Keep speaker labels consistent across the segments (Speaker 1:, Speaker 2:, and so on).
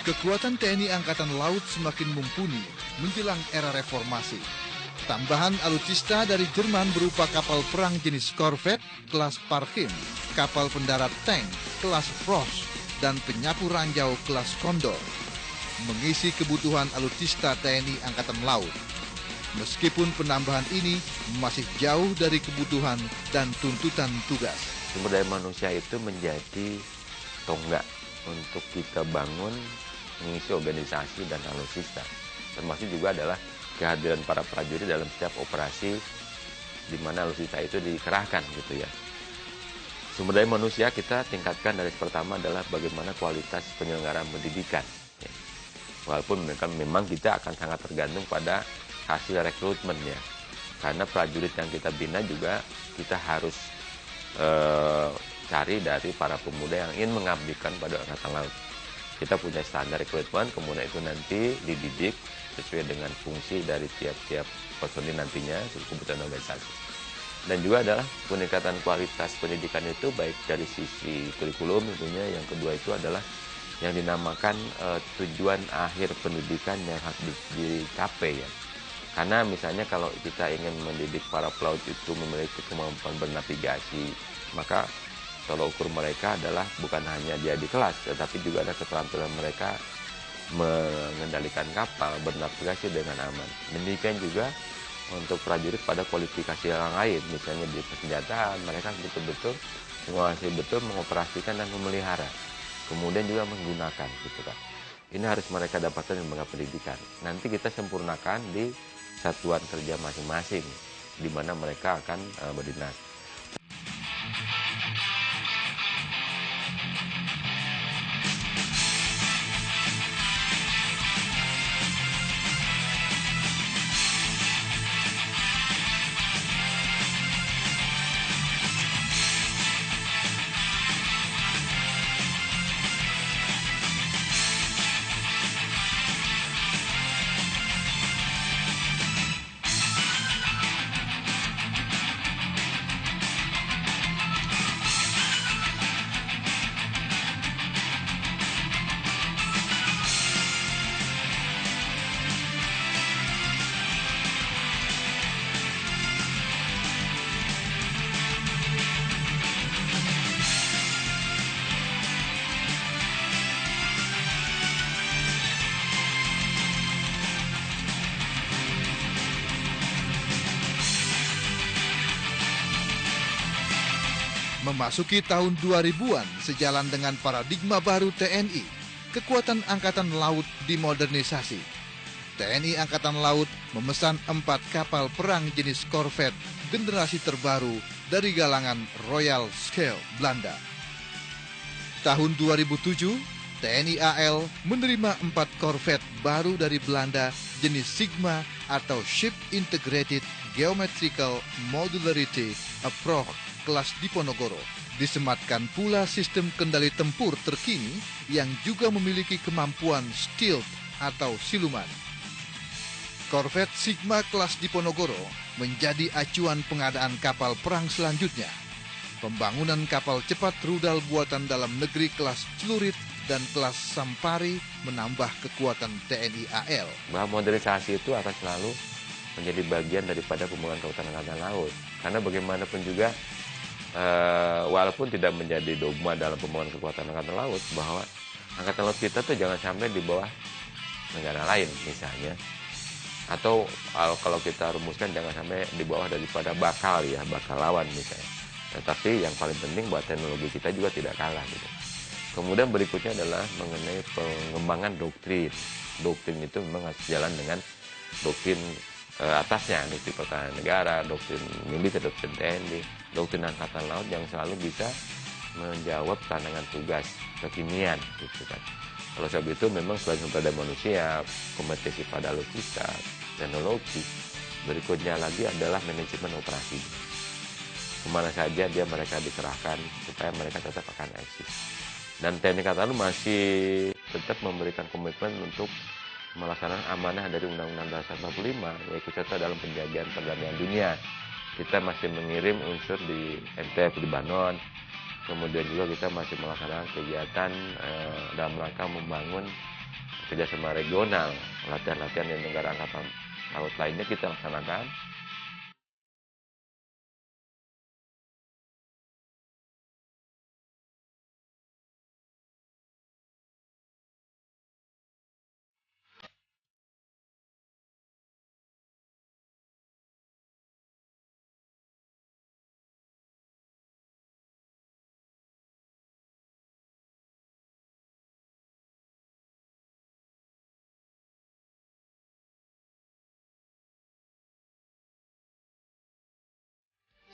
Speaker 1: Kekuatan TNI Angkatan Laut semakin mumpuni menjelang era reformasi. Tambahan alutsista dari Jerman berupa kapal perang jenis korvet kelas Parchim, kapal pendarat tank kelas Frost, dan penyapu ranjau kelas Condor mengisi kebutuhan alutsista TNI Angkatan Laut. Meskipun penambahan ini masih jauh dari kebutuhan dan tuntutan tugas.
Speaker 2: Sumber daya manusia itu menjadi tonggak untuk kita bangun mengisi organisasi dan alutsista. Termasuk juga adalah kehadiran para prajurit dalam setiap operasi di mana alutsista itu dikerahkan gitu ya. Sumber daya manusia kita tingkatkan dari pertama adalah bagaimana kualitas penyelenggaraan pendidikan. Ya. Walaupun memang kita akan sangat tergantung pada hasil rekrutmen ya. Karena prajurit yang kita bina juga kita harus cari dari para pemuda yang ingin mengabdikan pada Angkatan Laut. Kita punya standar rekrutmen, kemudian itu nanti dididik sesuai dengan fungsi dari tiap-tiap personil nantinya, kebutuhan organisasi. Dan juga adalah peningkatan kualitas pendidikan itu baik dari sisi kurikulum tentunya, yang kedua itu adalah yang dinamakan tujuan akhir pendidikan yang harus dicapai ya. Karena misalnya kalau kita ingin mendidik para pelaut itu memiliki kemampuan bernavigasi, maka tolak ukur mereka adalah bukan hanya dia di kelas, tetapi juga ada keterampilan mereka mengendalikan kapal, bernavigasi dengan aman. Demikian juga untuk prajurit pada kualifikasi yang lain, misalnya di persenjataan, mereka betul-betul menguasai betul mengoperasikan dan memelihara. Kemudian juga menggunakan, gitu kan. Ini harus mereka dapatkan di lembaga pendidikan. Nanti kita sempurnakan di satuan kerja masing-masing, di mana mereka akan berdinas.
Speaker 1: Memasuki tahun 2000-an sejalan dengan paradigma baru TNI, kekuatan Angkatan Laut dimodernisasi. TNI Angkatan Laut memesan 4 kapal perang jenis korvet generasi terbaru dari galangan Royal Scale Belanda. Tahun 2007, TNI AL menerima 4 korvet baru dari Belanda jenis Sigma atau Ship Integrated Geometrical Modularity Approach kelas Diponegoro. Disematkan pula sistem kendali tempur terkini yang juga memiliki kemampuan stealth atau siluman. Korvet Sigma kelas Diponegoro menjadi acuan pengadaan kapal perang selanjutnya. Pembangunan kapal cepat rudal buatan dalam negeri kelas Celurit dan kelas Sampari menambah kekuatan TNI AL.
Speaker 2: Bahwa modernisasi itu akan selalu menjadi bagian daripada pembangunan kekuatan Angkatan Laut. Karena bagaimanapun juga walaupun tidak menjadi dogma dalam pembangunan kekuatan Angkatan Laut bahwa Angkatan Laut kita tuh jangan sampai di bawah negara lain misalnya, atau kalau kita rumuskan jangan sampai di bawah daripada bakal lawan misalnya. Tetapi yang paling penting buat teknologi kita juga tidak kalah gitu. Kemudian berikutnya adalah mengenai pengembangan doktrin. Doktrin itu memang harus jalan dengan doktrin atasnya, doktrin pertahanan negara, doktrin militer, doktrin TNI, doktrin Angkatan Laut yang selalu bisa menjawab tantangan tugas kekinian gitu kan. Kalau sebab itu memang selain sumber daya manusia, kompetensi pada alutsista, teknologi, berikutnya lagi adalah manajemen operasi. Kemana saja mereka dikerahkan supaya mereka tetap akan eksis. Dan TNI Angkatan Laut masih tetap memberikan komitmen untuk melaksanakan amanah dari Undang-Undang Dasar 45, yaitu serta dalam penjagaan perdamaian dunia. Kita masih mengirim unsur di NTF di Lebanon, kemudian juga kita masih melaksanakan kegiatan dalam rangka membangun kerjasama regional, latihan-latihan di negara angkatan laut lainnya kita laksanakan.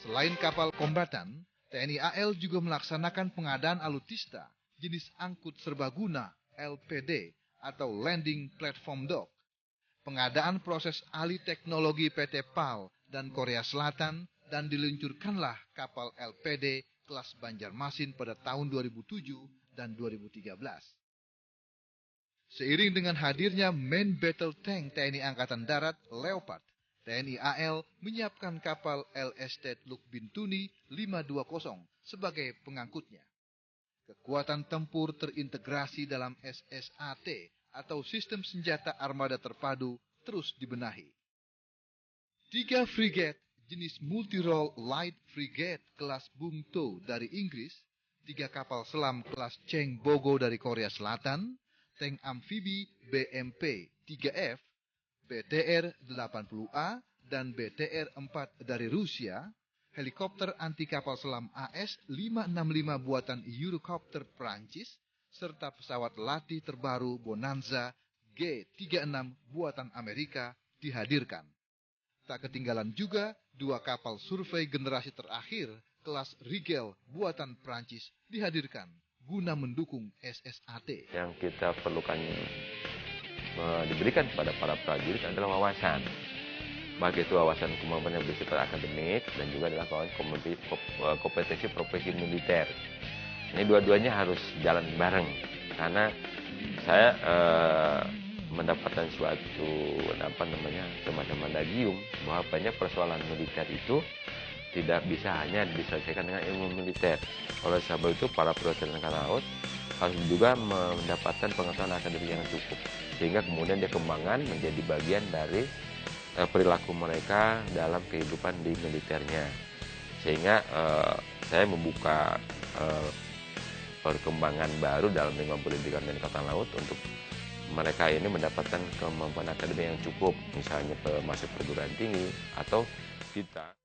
Speaker 1: Selain kapal kombatan, TNI AL juga melaksanakan pengadaan alutista jenis angkut serbaguna LPD atau Landing Platform Dock. Pengadaan proses alih teknologi PT PAL dan Korea Selatan dan diluncurkanlah kapal LPD kelas Banjarmasin pada tahun 2007 dan 2013. Seiring dengan hadirnya main battle tank TNI Angkatan Darat Leopard, TNI AL menyiapkan kapal LST Luk Bintuni 520 sebagai pengangkutnya. Kekuatan tempur terintegrasi dalam SSAT atau Sistem Senjata Armada Terpadu terus dibenahi. 3 frigate jenis multi-role light frigate kelas Bung To dari Inggris, 3 kapal selam kelas Cheng Bogo dari Korea Selatan, tank amfibi BMP 3F, BTR-80A dan BTR-4 dari Rusia, helikopter anti kapal selam AS-565 buatan Eurocopter Prancis, serta pesawat latih terbaru Bonanza G-36 buatan Amerika dihadirkan. Tak ketinggalan juga 2 kapal survei generasi terakhir kelas Rigel buatan Prancis dihadirkan guna mendukung SSAT.
Speaker 2: Yang kita perlukan diberikan kepada para prajurit adalah wawasan. Baik itu wawasan kemampuan yang bersifat akademik dan juga adalah kompetensi profesi militer. Ini dua-duanya harus jalan bareng karena saya mendapatkan suatu semacam adagium bahwa banyak persoalan militer itu tidak bisa hanya diselesaikan dengan ilmu militer. Oleh sebab itu para prajurit Angkatan Laut harus juga mendapatkan pengetahuan akademik yang cukup sehingga kemudian dia kembangkan menjadi bagian dari perilaku mereka dalam kehidupan di militernya. Sehingga saya membuka perkembangan baru dalam lingkungan pendidikan dan Angkatan Laut untuk mereka ini mendapatkan kemampuan akademik yang cukup, misalnya masuk perguruan tinggi atau kita